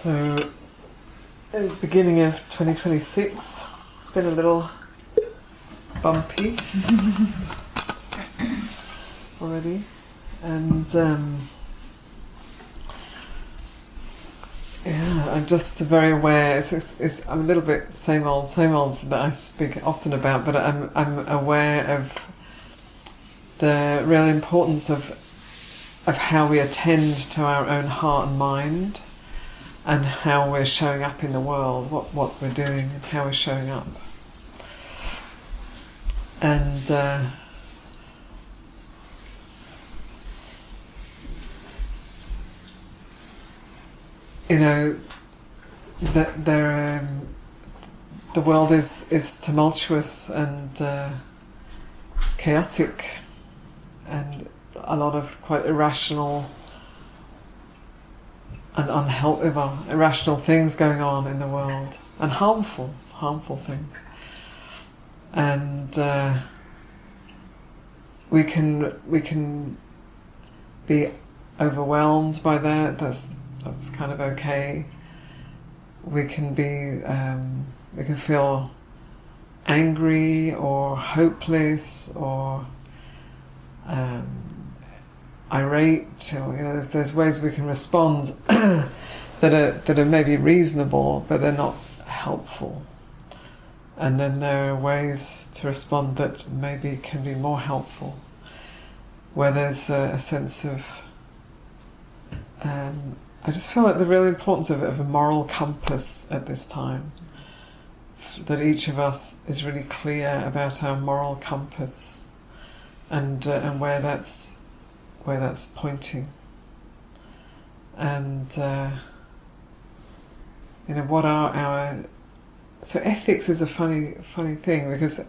So, at the beginning of 2026, it's been a little bumpy already, and I'm just very aware. I'm a little bit same old that I speak often about, but I'm aware of the real importance of how we attend to our own heart and mind, and how we're showing up in the world, what we're doing and how we're showing up. And the world is tumultuous and chaotic, and a lot of quite irrational and irrational things going on in the world, and harmful things. And we can be overwhelmed by that. That's kind of okay. We can feel angry or hopeless or irate, or there's ways we can respond that are maybe reasonable, but they're not helpful. And then there are ways to respond that maybe can be more helpful, where there's a sense of I just feel like the real importance of a moral compass at this time, that each of us is really clear about our moral compass and where that's pointing, and what are our. So ethics is a funny thing, because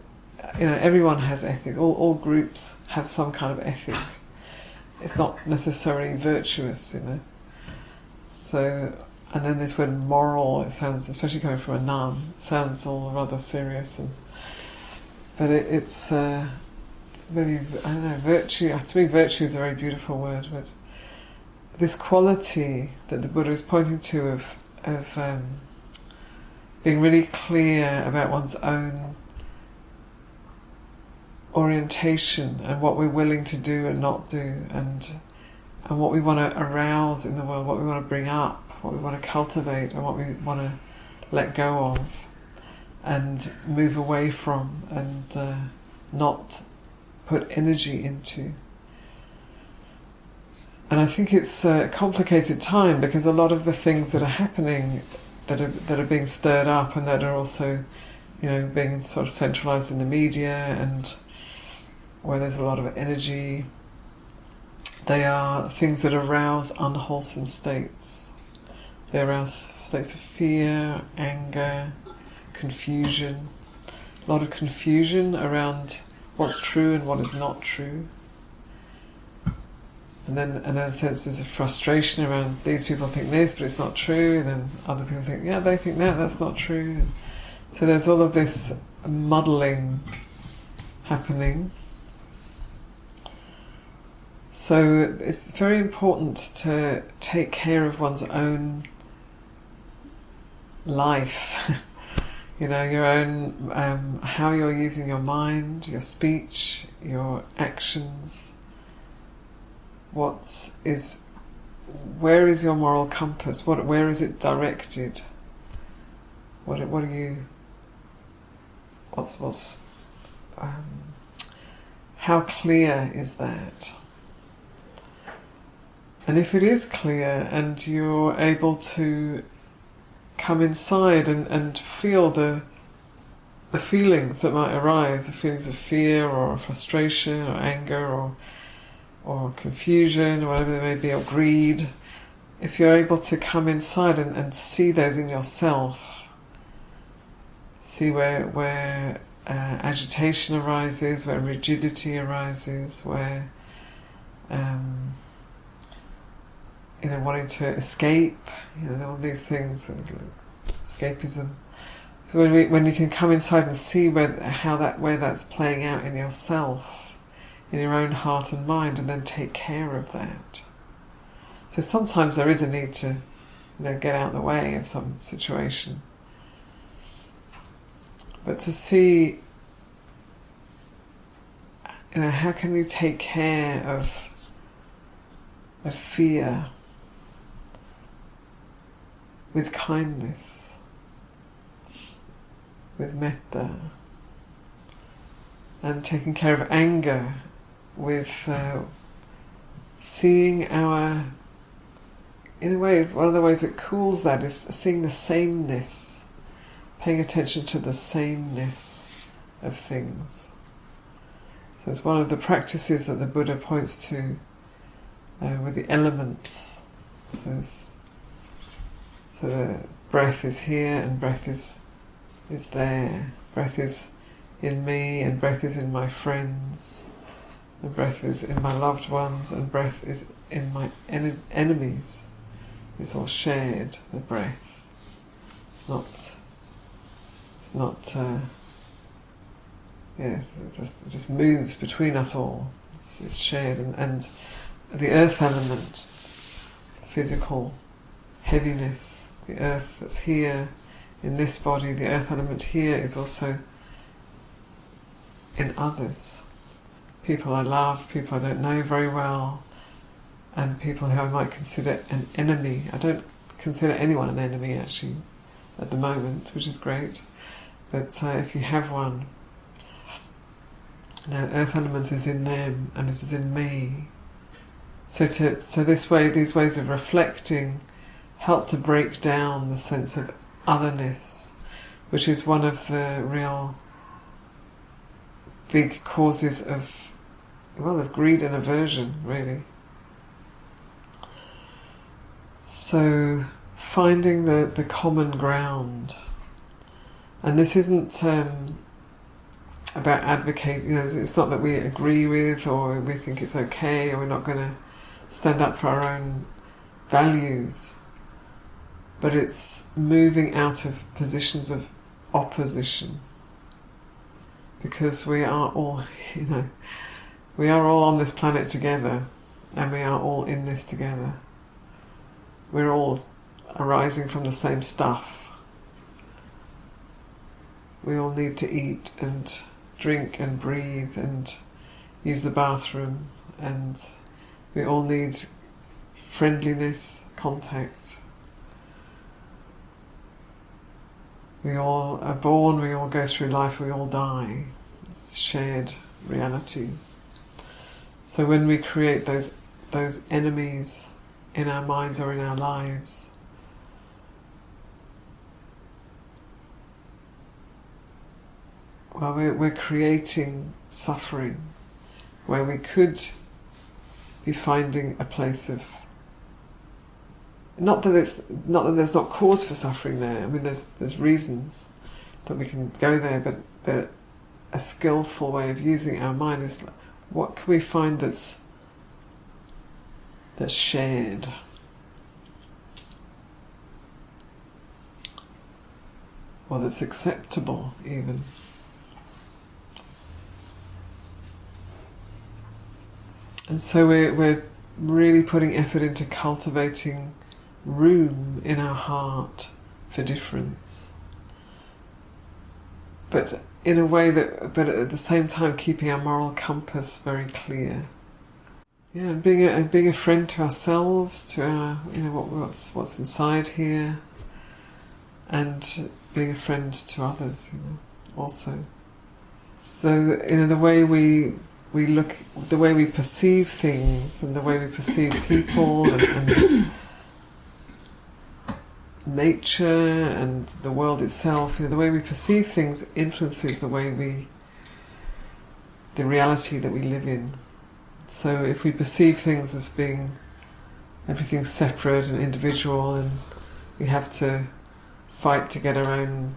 everyone has ethics. All groups have some kind of ethic. It's not necessarily virtuous, So, and then this word moral, it sounds, especially coming from a nun, sounds all rather serious. But it's maybe, I don't know, virtue. To me, virtue is a very beautiful word. But this quality that the Buddha is pointing to of being really clear about one's own orientation and what we're willing to do and not do, and what we want to arouse in the world, what we want to bring up, what we want to cultivate, and what we want to let go of and move away from, and not put energy into. And I think it's a complicated time, because a lot of the things that are happening, that are being stirred up, and that are also, being sort of centralised in the media, and where there's a lot of energy, they are things that arouse unwholesome states. They arouse states of fear, anger, confusion. A lot of confusion around what's true and what is not true. And then a sense there's a frustration around, these people think this, but it's not true. And then other people think, yeah, they think that's not true. And so there's all of this muddling happening. So it's very important to take care of one's own life, your own, how you're using your mind, your speech, your actions. Where is your moral compass? Where is it directed? How clear is that? And if it is clear, and you're able to come inside and feel the feelings that might arise, the feelings of fear or frustration or anger or confusion or whatever they may be, or greed, if you're able to come inside and see those in yourself, see where agitation arises, where rigidity arises, where wanting to escape, all these things, escapism. So when you can come inside and see where that's playing out in yourself, in your own heart and mind, and then take care of that. So sometimes there is a need to get out of the way of some situation. But to see, how can we take care of fear with kindness, with metta, and taking care of anger with seeing in a way, one of the ways that cools that is seeing the sameness, paying attention to the sameness of things. So it's one of the practices that the Buddha points to with the elements. So the breath is here and breath is there. Breath is in me and breath is in my friends. And breath is in my loved ones and breath is in my enemies. It's all shared, the breath. It just moves between us all. It's shared. And the earth element, physical heaviness, the earth that's here in this body, the earth element here is also in others. People I love, people I don't know very well, and people who I might consider an enemy. I don't consider anyone an enemy actually at the moment, which is great. But if you have one, earth element is in them and it is in me. So these ways of reflecting help to break down the sense of otherness, which is one of the real big causes of greed and aversion, really. So finding the common ground. And this isn't about advocating, it's not that we agree with or we think it's okay or we're not going to stand up for our own values, but it's moving out of positions of opposition, because we are all, we are all on this planet together and we are all in this together. We're all arising from the same stuff. We all need to eat and drink and breathe and use the bathroom, and we all need friendliness, contact. We all are born, we all go through life, we all die. It's shared realities. So when we create those enemies in our minds or in our lives, well, we're creating suffering where we could be finding a place of, not that there's not cause for suffering there. I mean, there's reasons that we can go there, but a skillful way of using our mind is, what can we find that's shared? Or that's acceptable, even. And so we're really putting effort into cultivating room in our heart for difference. But in a way but at the same time keeping our moral compass very clear. Yeah, and being a friend to ourselves, to our, what's inside here, and being a friend to others, also. So the way we look, the way we perceive things, and the way we perceive people, and nature, and the world itself, the way we perceive things influences the reality that we live in. So if we perceive things as being everything separate and individual, and we have to fight to get our own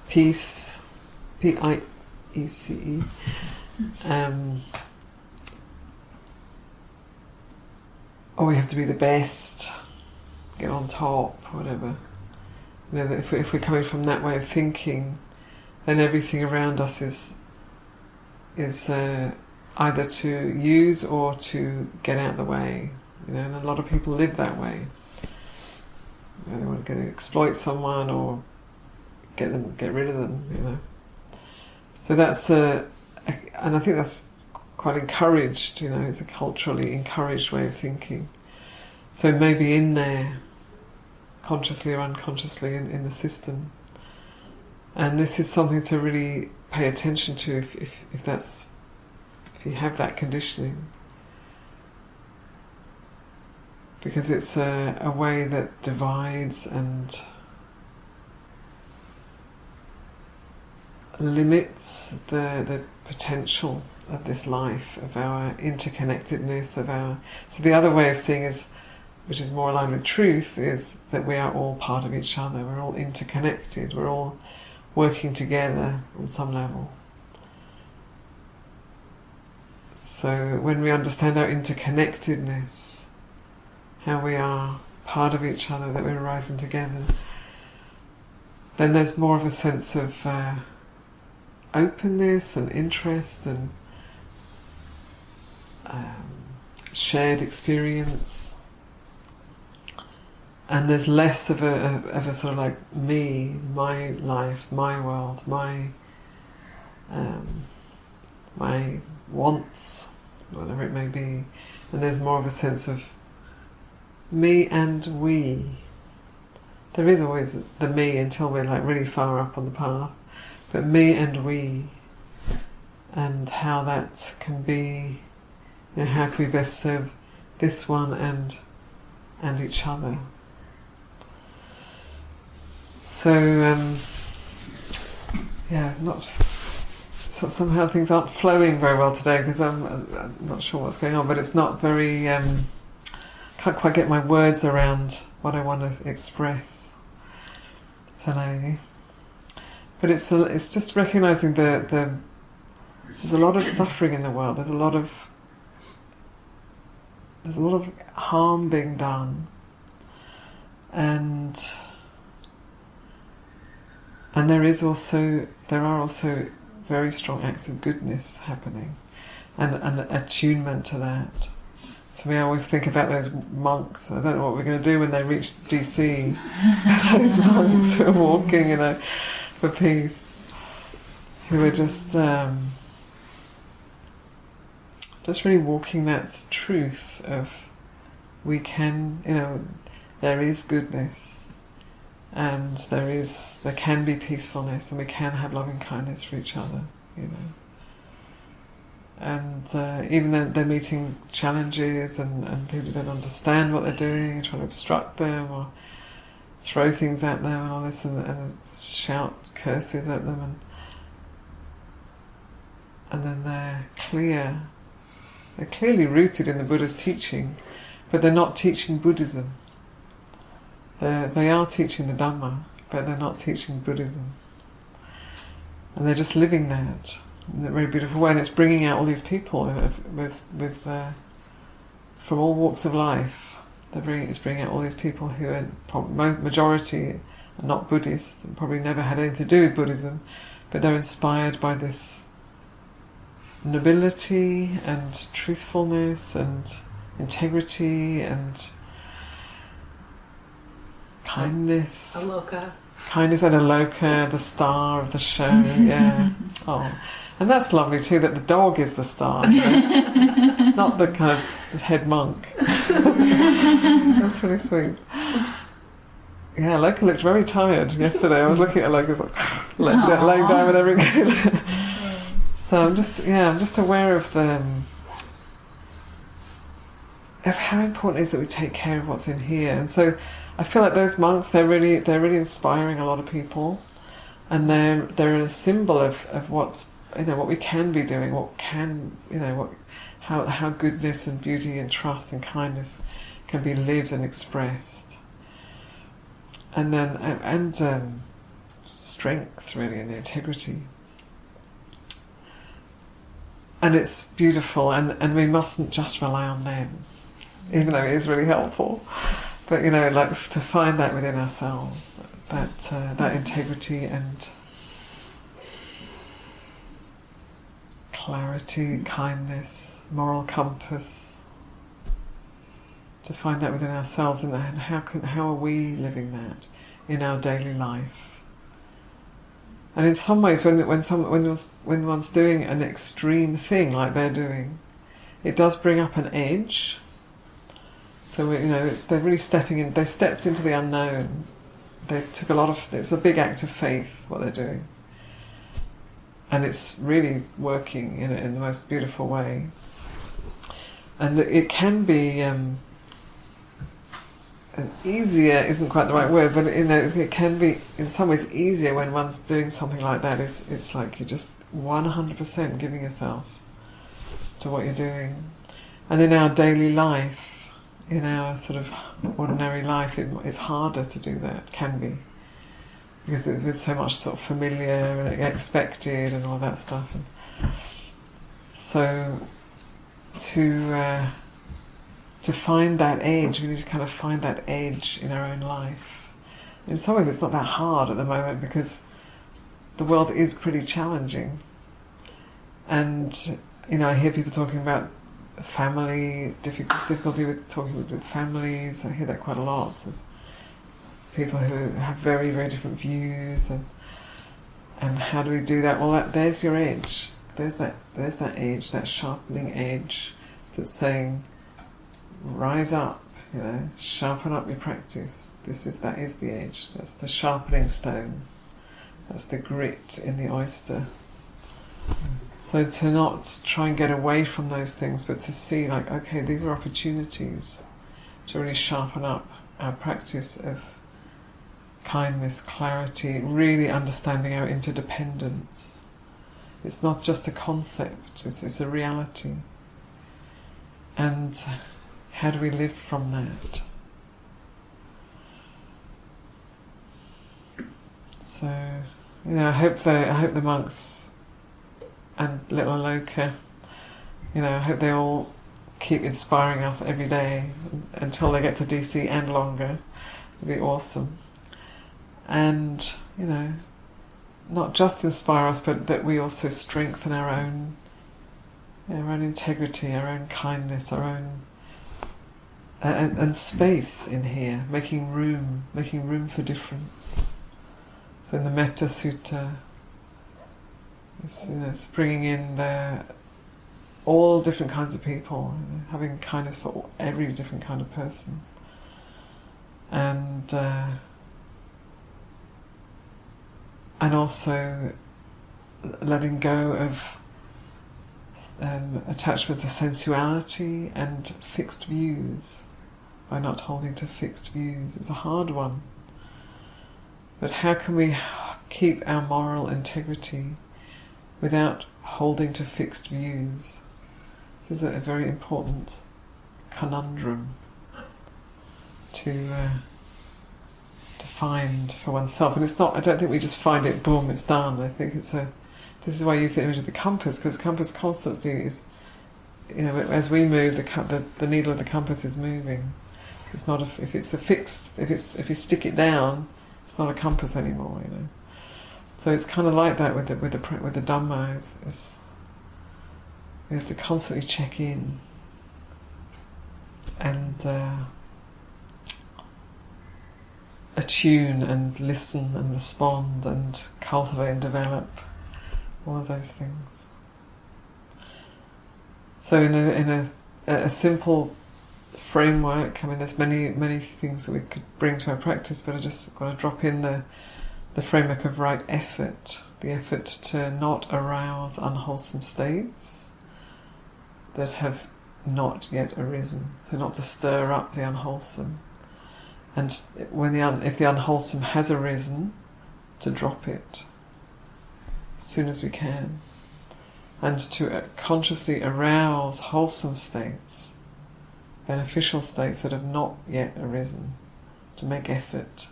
peace, P-I-E-C-E, or we have to be the best, get on top, whatever. If we're coming from that way of thinking, then everything around us is either to use or to get out of the way. And a lot of people live that way. they want to exploit someone or get rid of them. So that's and I think that's quite encouraged. It's a culturally encouraged way of thinking. So maybe in there, consciously or unconsciously, in the system. And this is something to really pay attention to if you have that conditioning. Because it's a way that divides and limits the potential of this life, of our interconnectedness, So the other way of seeing is, which is more aligned with truth, is that we are all part of each other. We're all interconnected. We're all working together on some level. So when we understand our interconnectedness, how we are part of each other, that we're rising together, then there's more of a sense of openness and interest and shared experience. And there's less of a sort of like me, my life, my world, my wants, whatever it may be. And there's more of a sense of me and we. There is always the me until we're like really far up on the path, but me and we, and how that can be, how can we best serve this one and each other. So, so somehow things aren't flowing very well today because I'm not sure what's going on, but it's not very, can't quite get my words around what I want to express today. But it's just recognising there's a lot of suffering in the world. There's a lot of harm being done, and there are also very strong acts of goodness happening, and attunement to that. For me, I always think about those monks. I don't know what we're going to do when they reach DC. Those monks who are walking, for peace, who are just really walking that truth of we can, there is goodness. And there can be peacefulness, and we can have loving kindness for each other, And even though they're meeting challenges and people don't understand what they're doing, trying to obstruct them or throw things at them and all this, and shout curses at them, and then they're clearly rooted in the Buddha's teaching, but they're not teaching Buddhism. They are teaching the Dhamma, but they're not teaching Buddhism. And they're just living that in a very beautiful way. And it's bringing out all these people from all walks of life. It's bringing out all these people who are majority are not Buddhist and probably never had anything to do with Buddhism, but they're inspired by this nobility and truthfulness and integrity and kindness. Aloka. Kindness and Aloka, the star of the show, yeah. Oh, and that's lovely too, that the dog is the star, not the kind of head monk. That's really sweet. Yeah, Aloka looked very tired yesterday. I was looking at Aloka, laying down with everything. So I'm just aware of how important it is that we take care of what's in here. And so I feel like those monks, they're really inspiring a lot of people, and they're a symbol of what's, what we can be doing, how goodness and beauty and trust and kindness can be lived and expressed, and strength really and integrity. And it's beautiful, and we mustn't just rely on them, even though it is really helpful. But to find that within ourselves, that integrity and clarity, kindness, moral compass, to find that within ourselves, and how are we living that in our daily life. And in some ways, when one's doing an extreme thing like they're doing, it does bring up an edge. So they're really stepping in. They stepped into the unknown. They took it's a big act of faith what they're doing, and it's really working in the most beautiful way. And it can be easier isn't quite the right word, but it can be in some ways easier when one's doing something like that. It's like you're just 100% giving yourself to what you're doing. And in our daily life, in our sort of ordinary life, it's harder to do that, can be, because it's so much sort of familiar and expected and all that stuff. And so to find that edge, we need to kind of find that edge in our own life. In some ways it's not that hard at the moment, because the world is pretty challenging. And I hear people talking about family, difficulty with talking with families. I hear that quite a lot, of people who have very, very different views, and how do we do that? Well, there's your edge. There's that edge, that sharpening edge that's saying, rise up, sharpen up your practice. That is the edge. That's the sharpening stone. That's the grit in the oyster. So to not try and get away from those things, but to see, like, okay, these are opportunities to really sharpen up our practice of kindness, clarity, really understanding our interdependence. It's not just a concept, it's a reality. And how do we live from that? So, I hope the monks and little Aloka, I hope they all keep inspiring us every day until they get to DC and longer. It'll be awesome. And, not just inspire us, but that we also strengthen our own integrity, our own kindness, our own and space in here, making room for difference. So in the Metta Sutta, it's bringing in all different kinds of people, having kindness for every different kind of person, and also letting go of attachment to sensuality and fixed views, by not holding to fixed views. It's a hard one. But how can we keep our moral integrity without holding to fixed views? This is a very important conundrum to find for oneself. And it's not, I don't think we just find it, boom, it's done. I think this is why I use the image of the compass, because the compass constantly is, as we move, the needle of the compass is moving. It's not if you stick it down, it's not a compass anymore. So it's kind of like that with the Dhamma. It's we have to constantly check in and attune and listen and respond and cultivate and develop all of those things. So in a simple framework, there's many things that we could bring to our practice, but I just want to drop in the framework of right effort, the effort to not arouse unwholesome states that have not yet arisen, so not to stir up the unwholesome, and if the unwholesome has arisen, to drop it as soon as we can, and to consciously arouse wholesome states, beneficial states that have not yet arisen, to make effort,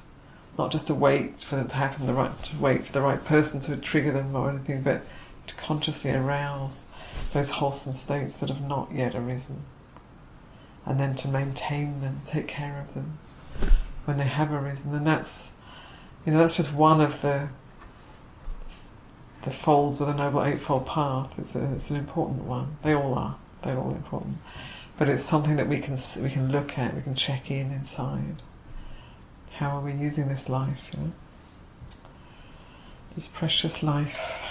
not just to wait for them to happen, to wait for the right person to trigger them or anything, but to consciously arouse those wholesome states that have not yet arisen, and then to maintain them, take care of them when they have arisen. And that's just one of the folds of the Noble Eightfold Path. It's an important one. They all are. They're all important. but it's something that we can look at, we can check in inside. How are we using this life? This precious life.